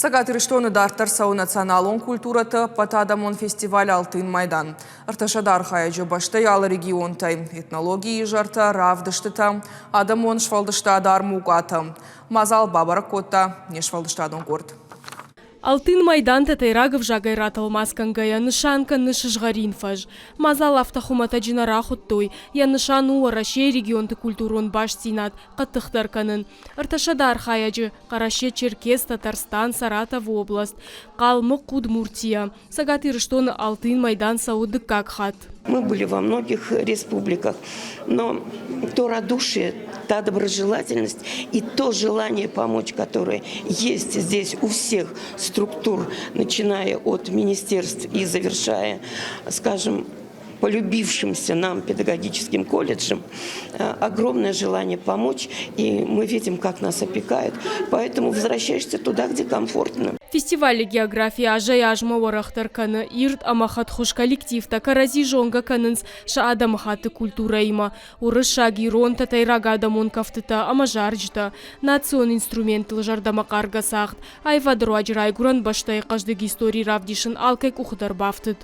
Сагатырыштоны дартар сау националон культураты патадамон фестиваль Алтын майдан. Арташадар хаяджы баштай алы регионтай. Этнологии жарта равдыштыта, адамон швалдышта дармугата. Мазал бабаракота не швалдыштадон горд. Алтын майдан татайрагов жагайрат алмаскангая нышанка нышыжгаринфаж. Мазал автохумата джинарахут той, я нышану араше регионты культурон баш синат, каттыхтарканын. Арташадар хаяджы, Караше, Черкес, Татарстан, Саратов область, Калмык, Удмуртия. Сагатырыштоны Алтын майдан сауды как хат. Мы были во многих республиках, но то радушие, та доброжелательность и то желание помочь, которое есть здесь у всех структур, начиная от министерств и завершая, скажем, полюбившимся нам педагогическим колледжем, огромное желание помочь, и мы видим, как нас опекают, поэтому возвращаешься туда, где комфортно. Фестиваль географии ажаяжма варахтарканы ирт амахат хуш коллективта карази жонга канынс ша адамахаты культура има. Урыс шагирон татайрага адамон кафтыта амажаржта. Национ инструмент лжардама карга сахт. Айвадру ажрай гуран баштай каждый истории равдишин алкайк ухдар бафтыт.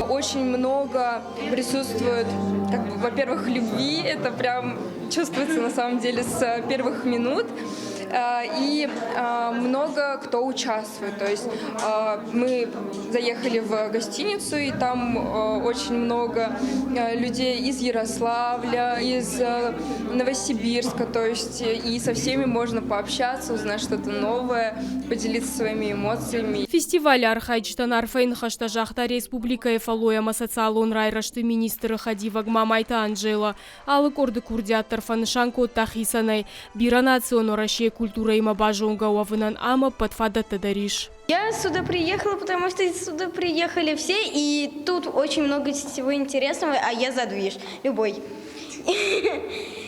Очень много присутствует, во-первых, любви, это прям чувствуется на самом деле с первых минут, и много кто участвует. То есть мы заехали в гостиницу, и там очень много людей из Ярославля, из Новосибирска, то есть и со всеми можно пообщаться, узнать что-то новое, поделиться своими эмоциями. Фестиваль архайчтан арфейн хаштажахта республика эфалояма социалон райрашты министры Хадива Гмамайта Анжела, алы корды курдиаттар фанышанко тахисанай, бира национу Россия культура има бажонга уавынан ама подфадата дариш. Я сюда приехала, потому что сюда приехали все, и тут очень много всего интересного, а я за движ, любой.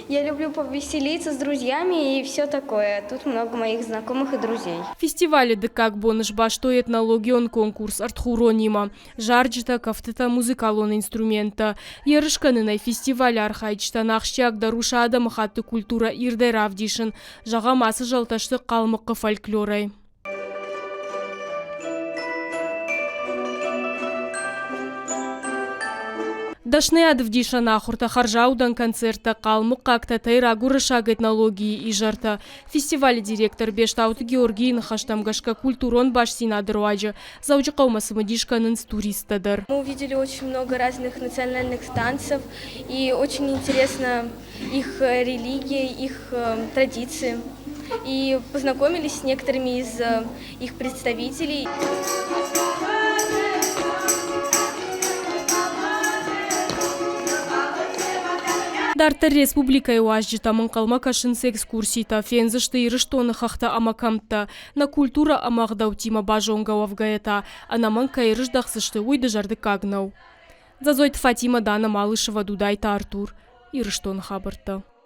Я люблю повеселиться с друзьями и все такое. Тут много моих знакомых и друзей. Фестиваль декак боныш баштой этнологион конкурс артхуронима. Жарджита кафтыта музыкалон инструмента. Ярышканынай фестиваль архайчта нахщак даруша адамахаты культура ирдай равдишин. Жага масы жалташты калмыкы фольклорай. Дашны адывдиша нахурта харжаудан концерта калмык как-то тайрагу рышаг этнологии и жарта. Фестиваль директор Бештауты Георгий Нахаштамгашка культурон баш синадруаджа. Заучи каумасы мадишканын туристадар. Мы увидели очень много разных национальных танцев, и очень интересно их религия, их традиции. И познакомились с некоторыми из их представителей. Дартар республика и уажджита манкалма кашинсы экскурсита, фензышты и рыштоны хахта амакамта, на культура амахдау бажонга вавгаета, а на манка и рыждахсышты уйды жарды кагнау. Зазойт Фатима Дана Малышева Дудайта Артур и рыштоны хабарта.